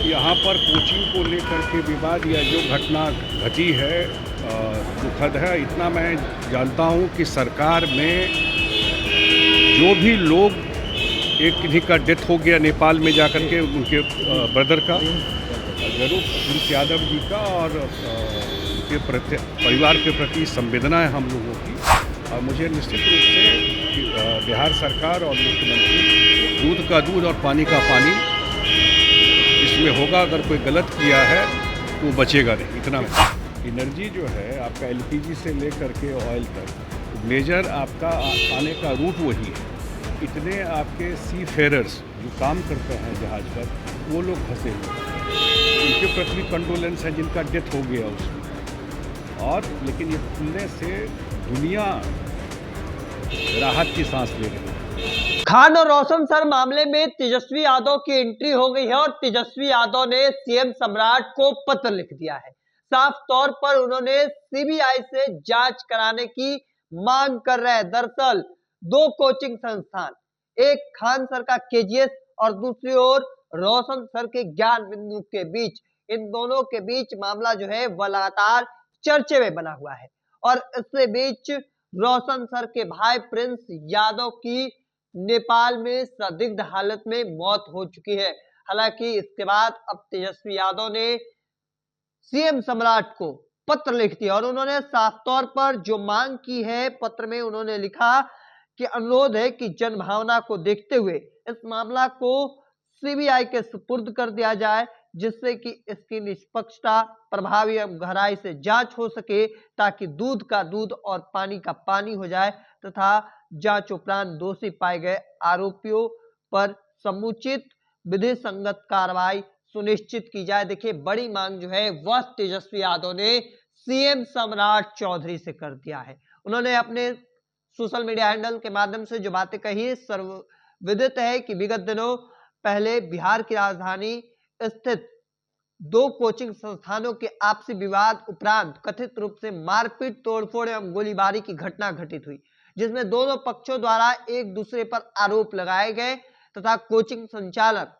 यहाँ पर कोचिंग को लेकर के विवाद या जो घटना घटी है दुखद है। इतना मैं जानता हूँ कि सरकार में जो भी लोग, एक किन्हीं का डेथ हो गया नेपाल में जाकर के, उनके ब्रदर का, जरूर प्रिंस यादव जी का, और उनके परिवार के प्रति संवेदना है हम लोगों की। और मुझे निश्चित रूप से बिहार सरकार और मुख्यमंत्री दूध का दूध और पानी का पानी इसमें होगा। अगर कोई गलत किया है तो बचेगा नहीं। इतना एनर्जी जो है आपका एलपीजी से लेकर के ऑयल तक मेजर आपका आने का रूट वही है। इतने आपके सी फेरर्स जो काम करते हैं जहाज़ पर, वो लोग फंसे हुए हैं। उनके प्रति भी कंडोलेंस है जिनका डेथ हो गया उसमें। और लेकिन ये खुलने से दुनिया राहत की सांस ले रही है। खान और रोशन सर मामले में तेजस्वी यादव की एंट्री हो गई है और तेजस्वी यादव ने सीएम सम्राट को पत्र लिख दिया है। साफ तौर पर उन्होंने सीबीआई से जांच कराने की मांग कर रहे हैं। दरअसल दो कोचिंग संस्थान, एक खान सर का केजीएस और दूसरी ओर रोशन सर के ज्ञान बिंदु के बीच, इन दोनों के बीच मामला जो है वह लगातार चर्चे में बना हुआ है। और इसके बीच रोशन सर के भाई प्रिंस यादव की नेपाल में संदिग्ध हालत में मौत हो चुकी है। हालांकि इसके बाद अब तेजस्वी यादव ने सीएम सम्राट को पत्र लिख दिया और उन्होंने साफ तौर पर जो मांग की है, पत्र में उन्होंने लिखा कि अनुरोध है कि जनभावना को देखते हुए इस मामला को सीबीआई के सुपुर्द कर दिया जाए, जिससे कि इसकी निष्पक्षता, प्रभावी एवं गहराई से जांच हो सके, ताकि दूध का दूध और पानी का पानी हो जाए तथा जांच उपरांत दोषी पाए गए आरोपियों पर समुचित विधि संगत कार्रवाई सुनिश्चित की जाए। देखिए, बड़ी मांग जो है वह तेजस्वी यादव ने सीएम सम्राट चौधरी से कर दिया है। उन्होंने अपने सोशल मीडिया हैंडल के माध्यम से जो बातें कही, सर्वविदित है कि विगत दिनों पहले बिहार की राजधानी स्थित दो कोचिंग संस्थानों के आपसी विवाद उपरांत कथित रूप से मारपीट, तोड़फोड़ एवं गोलीबारी की घटना घटित हुई, जिसमें दोनों पक्षों द्वारा एक दूसरे पर आरोप लगाए गए तथा कोचिंग संचालक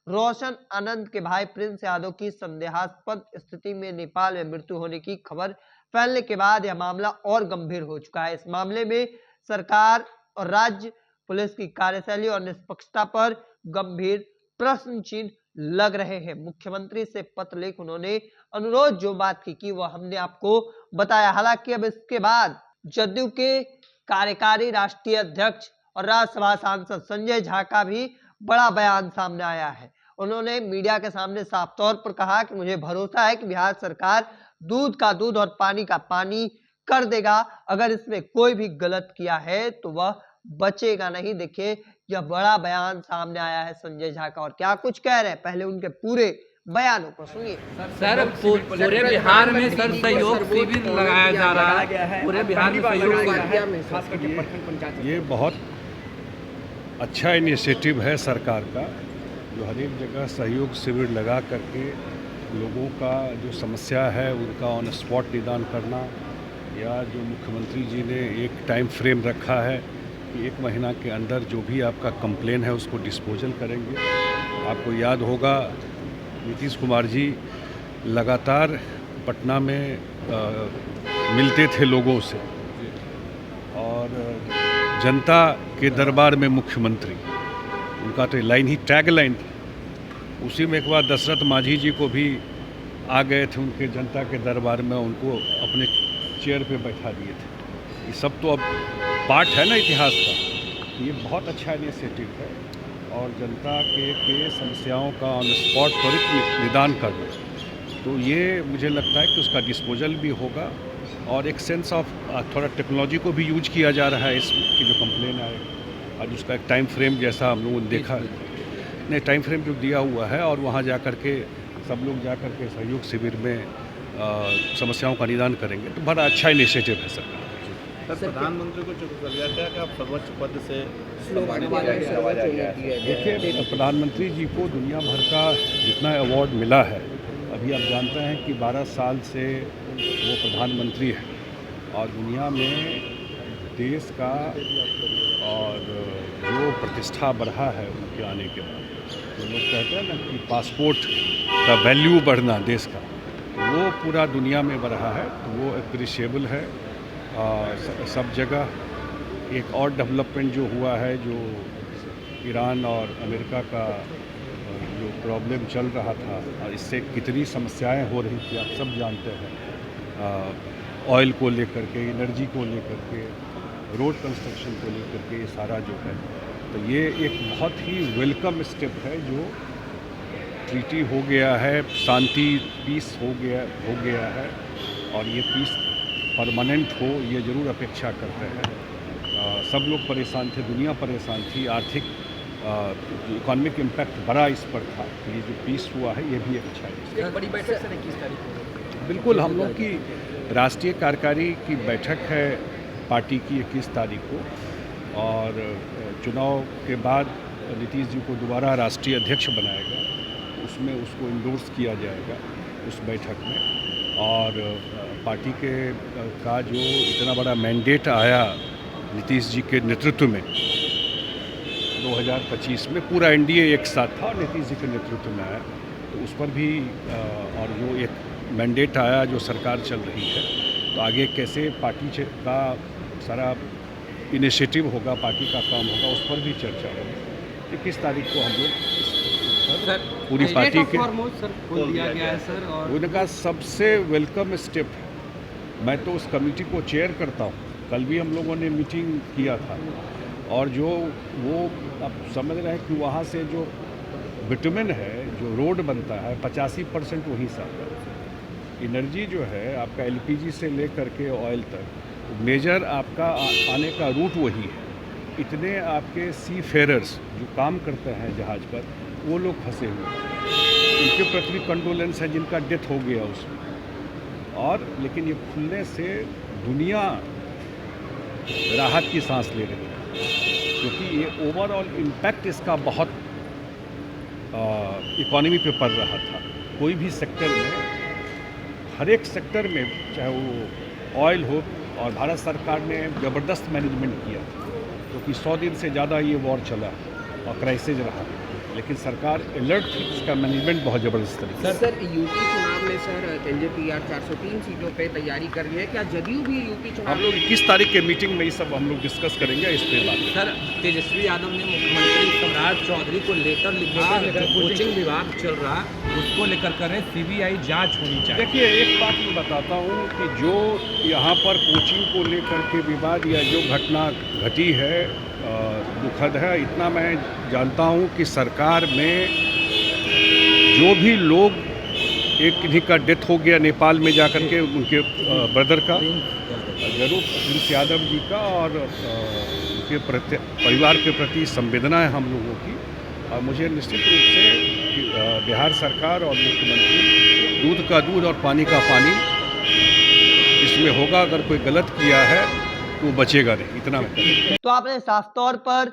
रोशन आनंद के भाई प्रिंस यादव की संदेहास्पद स्थिति में नेपाल में मृत्यु होने की खबर फैलने के बाद यह मामला और गंभीर हो चुका है। इस मामले में सरकार और राज्य पुलिस की कार्यशैली और निष्पक्षता पर गंभीर प्रश्न चिन्ह लग रहे हैं। मुख्यमंत्री से पत्र लिख उन्होंने अनुरोध जो बात की वह हमने आपको बताया। हालांकि अब इसके बाद जदयू के कार्यकारी राष्ट्रीय अध्यक्ष और राज्यसभा सांसद संजय झा का भी बड़ा बयान सामने आया है। उन्होंने मीडिया के सामने साफ तौर पर कहा कि मुझे भरोसा है कि बिहार सरकार दूध का दूध और पानी का पानी कर देगा। अगर इसमें कोई भी गलत किया है तो वह बचेगा नहीं। देखिए, यह बड़ा बयान सामने आया है संजय झा का, और क्या कुछ कह रहे हैं, पहले उनके पूरे बयानों को सुनिए। सर, पूरे बिहार में सर सहयोग शिविर लगाया जा रहा है। पूरे बिहार में सहयोग, खास करके प्रखंड पंचायत, ये बहुत अच्छा इनिशिएटिव है सरकार का, जो हर एक जगह सहयोग शिविर लगा करके लोगों का जो समस्या है उनका ऑन स्पॉट निदान करना, या जो मुख्यमंत्री जी ने एक टाइम फ्रेम रखा है कि 1 महीना के अंदर जो भी आपका कंप्लेन है उसको डिस्पोजल करेंगे। आपको याद होगा नीतीश कुमार जी लगातार पटना में मिलते थे लोगों से, और जनता के दरबार में मुख्यमंत्री, उनका तो लाइन ही टैग लाइन थी। उसी में एक बार दशरथ मांझी जी को भी आ गए थे उनके जनता के दरबार में, उनको अपने चेयर पे बैठा दिए थे। ये सब तो अब पार्ट है ना इतिहास का। ये बहुत अच्छा इनिशिएटिव है, और जनता के समस्याओं का ऑन स्पॉट त्वरित निदान करना, तो ये मुझे लगता है कि उसका डिस्पोजल भी होगा। और एक सेंस ऑफ थोड़ा टेक्नोलॉजी को भी यूज किया जा रहा है इसकी जो कंप्लेन आए, और उसका एक टाइम फ्रेम जैसा हम लोगों ने देखा नहीं, टाइम फ्रेम जो दिया हुआ है, और वहाँ जा कर के सब लोग जा कर के सहयोग शिविर में समस्याओं का निदान करेंगे, तो बड़ा अच्छा इनिशिएटिव है सरकार। सर, प्रधानमंत्री को कि आप सर्वोच्च पद से देखिए, प्रधानमंत्री जी को दुनिया भर का जितना अवार्ड मिला है, अभी आप जानते हैं कि 12 साल से वो प्रधानमंत्री है, और दुनिया में देश का और जो प्रतिष्ठा बढ़ा है उनके आने के बाद, जो लोग कहते हैं ना कि पासपोर्ट का वैल्यू बढ़ना देश का, वो पूरा दुनिया में बढ़ा है, तो वो अप्रिशिएबल है। सब जगह एक और डेवलपमेंट जो हुआ है, जो ईरान और अमेरिका का जो प्रॉब्लम चल रहा था और इससे कितनी समस्याएं हो रही थी, आप सब जानते हैं। ऑयल को लेकर के, एनर्जी को लेकर के, रोड कंस्ट्रक्शन को लेकर के, ये सारा जो है, तो ये एक बहुत ही वेलकम स्टेप है जो ट्रीटी हो गया है, शांति पीस हो गया है, और ये पीस परमानेंट हो, ये ज़रूर अपेक्षा करते हैं। सब लोग परेशान थे, दुनिया परेशान थी, आर्थिक इकोनॉमिक इम्पैक्ट बड़ा इस पर था। ये जो पीस हुआ है, ये भी एक अच्छा है। बड़ी बैठक सर 21 तारीख को। बिल्कुल, हम लोग की राष्ट्रीय कार्यकारी की बैठक है पार्टी की 21 तारीख को, और चुनाव के बाद नीतीश जी को दोबारा राष्ट्रीय अध्यक्ष बनाएगा, उसमें उसको इंडोर्स किया जाएगा उस बैठक में। और पार्टी का जो इतना बड़ा मैंडेट आया नीतीश जी के नेतृत्व में 2025 में, पूरा एनडीए एक साथ था और नीतीश जी के नेतृत्व में आया, तो उस पर भी और जो एक मैंडेट आया जो सरकार चल रही है, तो आगे कैसे पार्टी का सारा इनिशिएटिव होगा, पार्टी का काम होगा, उस पर भी चर्चा होगी। 21 तारीख को हम लोग पूरी पार्टी के खोल दिया गया है सर, और उनका सबसे वेलकम स्टेप है। मैं तो उस कमेटी को चेयर करता हूँ, कल भी हम लोगों ने मीटिंग किया था, और जो वो अब समझ रहे हैं कि वहाँ से जो विटामिन है, जो रोड बनता है, 85% वहीं से आता है। एनर्जी जो है आपका एलपीजी से लेकर के ऑयल तक, मेजर आपका आने का रूट वही है। इतने आपके सी फेरर्स जो काम करते हैं जहाज़ पर, वो लोग फंसे हुए हैं, उनके प्रति भी कंडोलेंस है जिनका डेथ हो गया उसमें। और लेकिन ये खुलने से दुनिया राहत की सांस ले रही है, क्योंकि ये ओवरऑल इम्पैक्ट इसका बहुत इकोनॉमी पे पड़ रहा था। कोई भी सेक्टर में, हर एक सेक्टर में, चाहे वो ऑयल हो, और भारत सरकार ने ज़बरदस्त मैनेजमेंट किया, क्योंकि 100 दिन से ज़्यादा ये वॉर चला और क्राइसिस रहा, लेकिन सरकार अलर्ट थी, इसका मैनेजमेंट बहुत ज़बरदस्त तरीके से। सर यूपी चुनाव में सर एलजेपी 403 सीटों पे तैयारी कर रही है, क्या जदयू भी यूपी चुनाव? हम लोग 21 तारीख के मीटिंग में ये सब हम लोग डिस्कस करेंगे इस पे बात। सर तेजस्वी यादव ने मुख्यमंत्री सम्राट चौधरी को लेटर लिखा, कोचिंग विभाग चल रहा, उसको लेकर करें सीबीआई जांच होनी चाहिए। देखिए, एक बात मैं बताता हूँ कि जो यहाँ पर कोचिंग को लेकर के विवाद या जो घटना घटी है, दुखद है। इतना मैं जानता हूँ कि सरकार में जो भी लोग, एक किन्हीं का डेथ हो गया नेपाल में जाकर के, उनके ब्रदर का, जरूर प्रिंस यादव जी का, और उनके परिवार के प्रति संवेदना है हम लोगों की। और मुझे निश्चित रूप से बिहार सरकार और मुख्यमंत्री दूध का दूध और पानी का पानी इसमें होगा। अगर कोई गलत किया है तो बचेगा नहीं, इतना मैं। तो आपने साफ तौर पर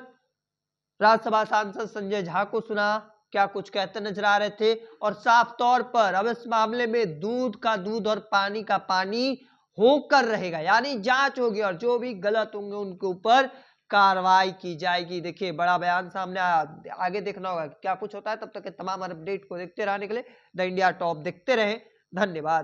राज्यसभा सांसद संजय झा को सुना, क्या कुछ कहते नजर आ रहे थे, और साफ तौर पर अब इस मामले में दूध का दूध और पानी का पानी होकर रहेगा, यानी जांच होगी और जो भी गलत होंगे उनके ऊपर कार्रवाई की जाएगी। देखिए, बड़ा बयान सामने आया, आगे देखना होगा क्या कुछ होता है। तब तक के तमाम अपडेट को देखते रहने के लिए द इंडिया टॉप देखते रहें। धन्यवाद।